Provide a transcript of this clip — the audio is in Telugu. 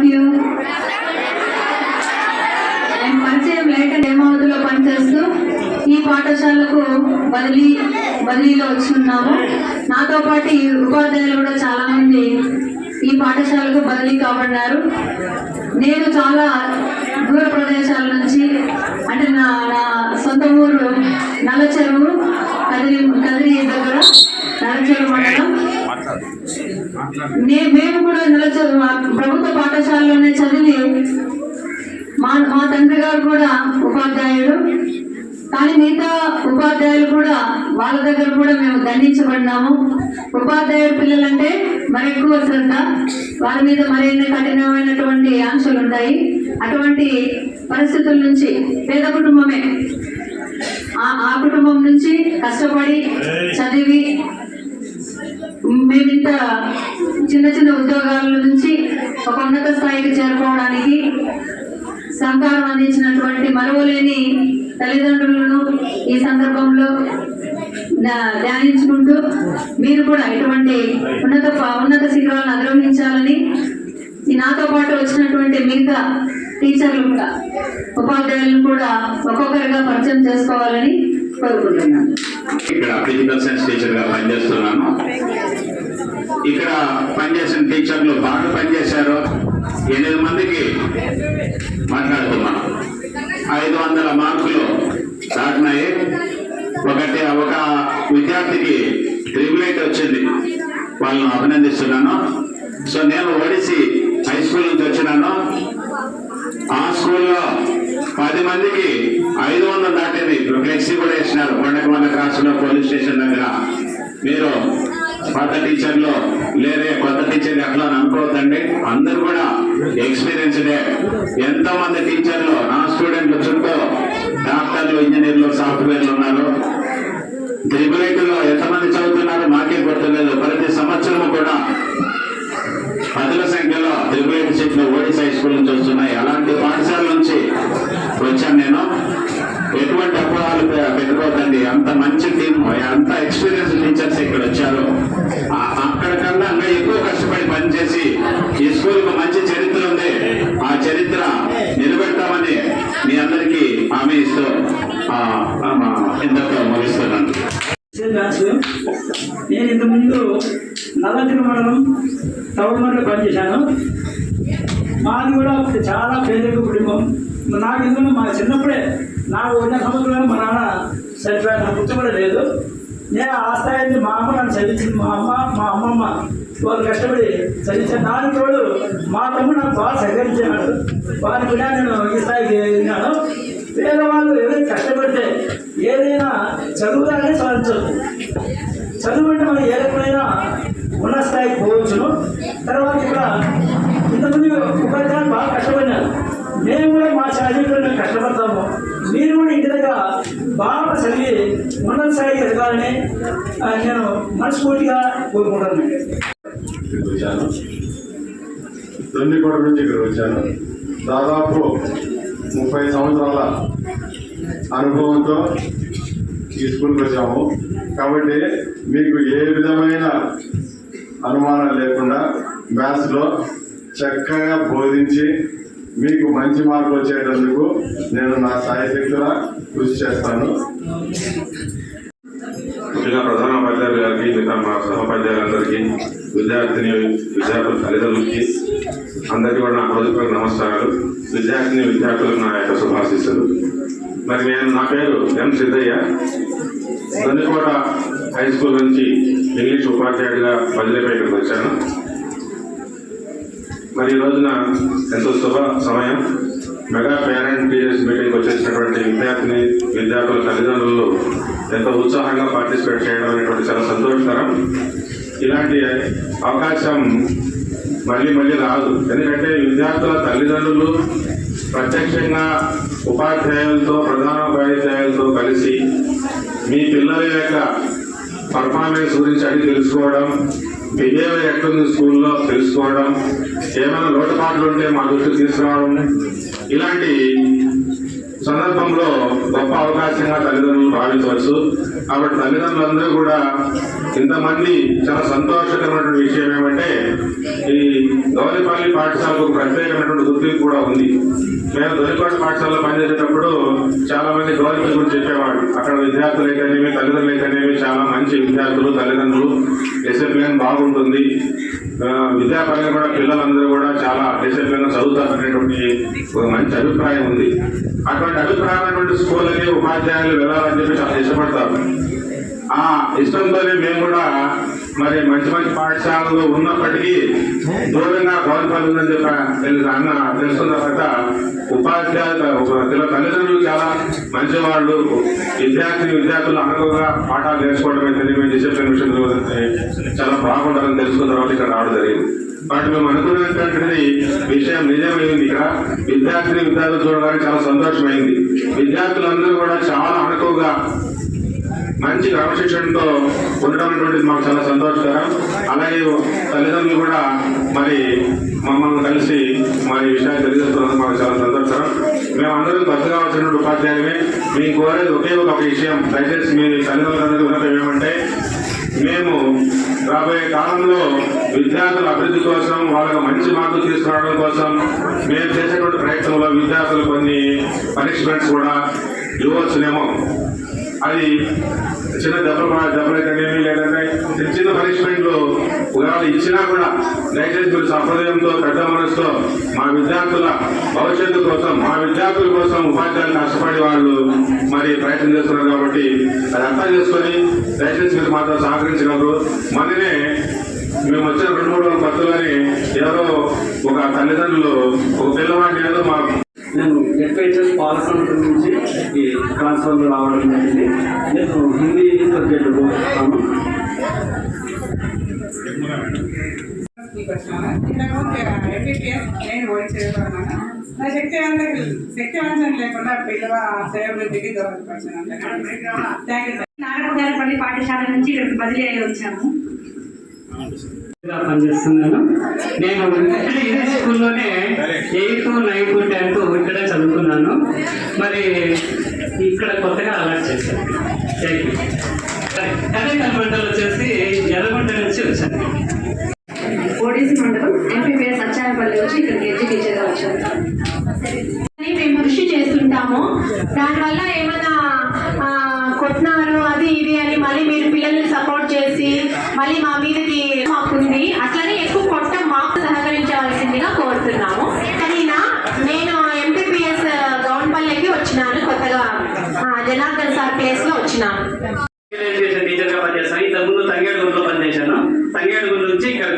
Of you. నేను పరిచయం లేక హేమావతిలో పనిచేస్తూ ఈ పాఠశాలకు బదిలీలో వచ్చున్నాము. నాతో పాటు ఈ ఉపాధ్యాయులు కూడా చాలా మంది ఈ పాఠశాలకు బదిలీ కాబడినారు. నేను చాలా దూర ప్రదేశాల నుంచి, అంటే నా సొంత ఊరు నల్లచెరువు, కదిరి దగ్గర నల్లచెరువు మండలం. మేము కూడా నల్లచెరువు ప్రభుత్వ పాఠశాలలోనే చదివి మా తండ్రి గారు కూడా ఉపాధ్యాయుడు. కానీ మిగతా ఉపాధ్యాయులు కూడా వాళ్ళ దగ్గర కూడా మేము దండించబడినాము. ఉపాధ్యాయుడు పిల్లలంటే మరి ఎక్కువ శ్రద్ధ, వారి మీద మరిన్ని కఠినమైనటువంటి ఆంక్షలు ఉంటాయి. అటువంటి పరిస్థితుల నుంచి పేద కుటుంబమే, ఆ కుటుంబం నుంచి కష్టపడి చదివి మేమింత చిన్న చిన్న ఉద్యోగాల నుంచి ఒక ఉన్నత స్థాయికి చేరుకోవడానికి సహకారం అందించినటువంటి మరువలేని తల్లిదండ్రులను ఈ సందర్భంలో ధ్యానించుకుంటూ మీరు కూడా ఇటువంటి ఉన్నత శిఖరాలను అధిరోహించాలని, ఈ నాతో పాటు వచ్చినటువంటి మిగతా టీచర్లు కూడా ఉపాధ్యాయులను కూడా ఒక్కొక్కరిగా పరిచయం చేసుకోవాలని కోరుకుంటున్నాను. ఇక్కడ ఫిజికల్ సైన్స్ టీచర్ గా పనిచేస్తున్నాను. ఇక్కడ పనిచేసిన టీచర్లు బాగా పనిచేశారు. 8 మందికి మాట్లాడుతున్నాం. 500 మార్కులు దాటినాయి. ఒక విద్యార్థికి 888 వచ్చింది. వాళ్ళను అభినందిస్తున్నాను. సో నేను ఒడిసి హై స్కూల్ నుంచి వచ్చినాను. ఆ స్కూల్లో 10 మందికి 500 దాటింది. ఫ్లెక్సీ కూడా వేసినారు కొండకొండ క్రాస్ లో పోలీస్ స్టేషన్ దగ్గర. మీరు పాత టీచర్లు లేదే కొత్త టీచర్ అట్లా అనుకోవద్దండి. అందరు కూడా ఎక్స్పీరియన్స్డే. ఎంతో మంది టీచర్లు నా స్టూడెంట్లు చుట్టూ డాక్టర్లు, ఇంజనీర్లు, సాఫ్ట్వేర్లు ఉన్నారు. 888లో ఎంతమంది చదువుతున్నారు మాకే గుర్తులేదు. ప్రతి సంవత్సరం కూడా 10ల సంఖ్యలో 888 సీట్లు ఓడిసి హై స్కూల్ నుంచి వస్తున్నాయి. అలాంటి పాఠశాల నుంచి వచ్చాను నేను. ఎటువంటి అపోహాలు పెట్టుకోవద్దండి. అంత మంచి టీం, అంత ఎక్స్పీరియన్స్ టీచర్స్ ఇక్కడ వచ్చారు. అక్కడికన్నా ఇంకా ఎక్కువ కష్టపడి పనిచేసి ఈ స్కూల్ కు మంచి చరిత్ర ఉంది. ఆ చరిత్ర నిలబెడతామని మీ అందరికీ హామీ ఇస్తూ ఇంతతో ముగిస్తున్నాను. నేను ఇంతకుముందు నల్లచెరువు మండలం టౌన్లో పనిచేశాను. మాది కూడా చాలా పేదరిక కుటుంబం. నాకు ఎందుకంటే మా చిన్నప్పుడే నాకు 1 సంవత్సరాలు మా నాన్న చనిపోయాడు. నాకు గుర్తు కూడా లేదు. నేను ఆ స్థాయి మా అమ్మ నన్ను చదివించింది. మా అమ్మమ్మ వాళ్ళు కష్టపడి చదివించాను. దానికి తోడు మా తమ్ముడు నాకు బాగా సహకరించాడు. వారి కూడా నేను ఈ స్థాయికి వెళ్ళినాను. పేదవాళ్ళు ఎవరైనా కష్టపడితే ఏదైనా చదువుగానే సాధించవచ్చు. చదువు అంటే మనం ఏ రకమైనా ఉన్న స్థాయికి పోవచ్చును. తర్వాత కూడా ఇంతమంది ఉపాధ్యాయులు బాగా కష్టపడినారు. మేము కూడా మా చదువులో కష్టపడతాము. మీరు కూడా ఇంటి దగ్గర బాగా చదివి ఉన్నత స్థాయికి ఎదగాలని నేను మనస్ఫూర్తిగా కోరుకుంటాను. వచ్చాను తొండికోట నుంచి ఇక్కడ వచ్చాను. దాదాపు 30 సంవత్సరాల అనుభవంతో ఈ స్కూల్కి వచ్చాము. కాబట్టి మీకు ఏ విధమైన అనుమానం లేకుండా మ్యాథ్స్లో చక్కగా బోధించి మీకు మంచి మార్కులు వచ్చేటందుకు నేను నా సాయశక్తులా కృషి చేస్తాను. ముఖ్యంగా ప్రధాన ఉపాధ్యాయులు గారికి, మిగతా మా సహోపాధ్యాయులందరికీ, విద్యార్థుల తల్లిదండ్రులకి అందరికీ కూడా నా హృదయపూర్వక నమస్కారాలు. విద్యార్థులకు నా యొక్క శుభాశీస్సులు. మరి నా పేరు ఎం సిద్ధయ్య. దండికోట హై స్కూల్ నుంచి ఇంగ్లీష్ ఉపాధ్యాయుడిగా బదిలీపై ఇక్కడికి వచ్చాను. మరి ఈ రోజున ఎంతో శుభ సమయం. మెగా పేరెంట్ టీచర్స్ మీటింగ్ వచ్చేసినటువంటి విద్యార్థుల తల్లిదండ్రులు ఎంతో ఉత్సాహంగా పార్టిసిపేట్ చేయడం అనేటువంటి చాలా సంతోషకరం. ఇలాంటి అవకాశం మళ్ళీ రాదు. ఎందుకంటే విద్యార్థుల తల్లిదండ్రులు ప్రత్యక్షంగా ఉపాధ్యాయులతో, ప్రధాన ఉపాధ్యాయులతో కలిసి మీ పిల్లల యొక్క పర్ఫార్మెన్స్ గురించి అడిగి తెలుసుకోవడం, బిహేవియర్ ఎట్లుంది స్కూల్లో తెలుసుకోవడం, ఏమైనా లోటుపాట్లు ఉంటే మా దృష్టికి తీసుకురావడం, ఇలాంటి సందర్భంలో గొప్ప అవకాశంగా తల్లిదండ్రులు భావించవచ్చు. కాబట్టి తల్లిదండ్రులందరూ కూడా ఇంతమంది చాలా సంతోషకరమైనటువంటి విషయం ఏమంటే ఈ గౌలిపల్లి పాఠశాలకు ప్రత్యేకమైనటువంటి గుర్తింపు కూడా ఉంది. మేము దొరిపాటి పాఠశాలలో పనిచేసేటప్పుడు చాలా మంది గౌలిపల్లి గురించి చెప్పేవాడు. అక్కడ విద్యార్థులు అయితేనేమి తల్లిదండ్రులు అయితేనేమి చాలా మంచి విద్యార్థులు, తల్లిదండ్రులు, డిసిప్లిన్ బాగుంటుంది, విద్యాపరంగా కూడా పిల్లలందరూ కూడా చాలా డిసిప్లిన్ చదువుతారనేటువంటి ఒక మంచి అభిప్రాయం ఉంది. అటువంటి అభిప్రాయమైనటువంటి స్కూళ్ళకి ఉపాధ్యాయులు వెళ్ళాలని చెప్పి చాలా ఇష్టపడతారు. ఆ ఇష్టంతోనే మేము కూడా మరి మంచి మంచి పాఠశాలలు ఉన్నప్పటికీ దూరంగా గౌరవపల్లి ఉందని చెప్పి తెలుసుకున్న తర్వాత ఉపాధ్యాయులు తల్లిదండ్రులు చాలా మంచివాళ్ళు, విద్యార్థులు అనుకువగా పాఠాలు నేర్చుకోవడం తెలియదు, డిసిప్లిన్ విషయంలో చాలా బాగుంటారని తెలుసుకున్న తర్వాత ఇక్కడ రావడం జరిగింది. బట్ మేము అనుకున్నటువంటి విషయం నిజమైంది. ఇక్కడ విద్యార్థులు చూడడానికి చాలా సంతోషమైంది. విద్యార్థులందరూ కూడా చాలా అనుకువగా మంచి క్రమశిక్షణతో ఉండడం అనేటువంటిది మాకు చాలా సంతోషకరం. అలాగే తల్లిదండ్రులు కూడా మరి మమ్మల్ని కలిసి మరి విషయాలు తెలియజేస్తున్నందుకు మాకు చాలా సంతోషకరం. మేమందరం కొత్తగా వచ్చినటువంటి ఉపాధ్యాయులమే. మేము కోరేది ఒకే ఒక విషయం, దయచేసి మీ తల్లిదండ్రులందరికీ వినపం ఏమంటే, మేము రాబోయే కాలంలో విద్యార్థుల అభివృద్ధి కోసం, వాళ్ళకి మంచి మార్కులు తీసుకురావడం కోసం మేము చేసేటువంటి ప్రయత్నంలో విద్యార్థులు కొన్ని పనిష్మెంట్స్ కూడా ఇవ్వచ్చునేమో. అది చిన్న దెబ్బలైతేనేమి లేదంటే చిన్న పనిష్మెంట్లు ఒకవేళ ఇచ్చినా కూడా దయచేసి మీరు సహృదయంతో, పెద్ద మనసుతో మా విద్యార్థుల భవిష్యత్తు కోసం, మా విద్యార్థుల కోసం ఉపాధ్యాయులు కష్టపడి వాళ్ళు మరి ప్రయత్నం చేస్తున్నారు. కాబట్టి అది అర్థం చేసుకొని దయచేసి మీరు మాతో సహకరించగలరు. మననే మేము వచ్చిన 2-3 రోజుల కొత్తలోని ఎవరో ఒక తల్లిదండ్రులు ఒక పిల్లవాడిని ఏదో మా నేను ఎఫ్ఐహెచ్ఎస్ పాలసంత నుంచి ఈ ట్రాన్స్ఫర్లో రావడం జరిగింది. నేను హిందీ సబ్జెక్టు పోతాను. నేను ఓడించేవాను. నా శక్తివంతం లేకుండా పిల్లల సేవృద్ధికి దోహదపడుతున్నాను. నారాయణపల్లి పాఠశాల నుంచి ఇక్కడికి బదిలీ అయ్యి వచ్చాము. పనిచేస్తున్నాను. నేను ఇదే స్కూల్లోనే 8th, 9th, 10th ఇక్కడే చదువుకున్నాను. మరి ఇక్కడ కొత్తగా అలర్ట్ చేశాను. కడేకల్ మండలం వచ్చేసి ఎర్రగుంట నుంచి వచ్చాను. ఓడిసి మండలం ఎంపీపీఎస్ అచ్చాయపల్లి వచ్చి ఇక్కడికి ఎడ్యుకేషన్ వచ్చాను. మేము కృషి చేస్తుంటాము. దానివల్ల ఏమైనా కొట్టినారు అది ఇది అని మళ్ళీ మీరు పిల్లల్ని సపోర్ట్ చేసి మళ్ళీ మా మీదకి మాకుంది. అట్లనే ఎక్కువ కొట్టం, మాకు సహకరించవలసిందిగా కోరుతున్నాము. కానీ నేను ఎంపీపీఎస్ గౌన్పల్లికి వచ్చినాను. కొత్తగా జనార్దన్ సార్ ప్లేస్ లో వచ్చినాను. టీచర్ గా పనిచేస్తాను. ఇంతకుముందు తంగేడుగుంలో పనిచేశాను. తంగేడుగుండ నుంచి ఇక్కడ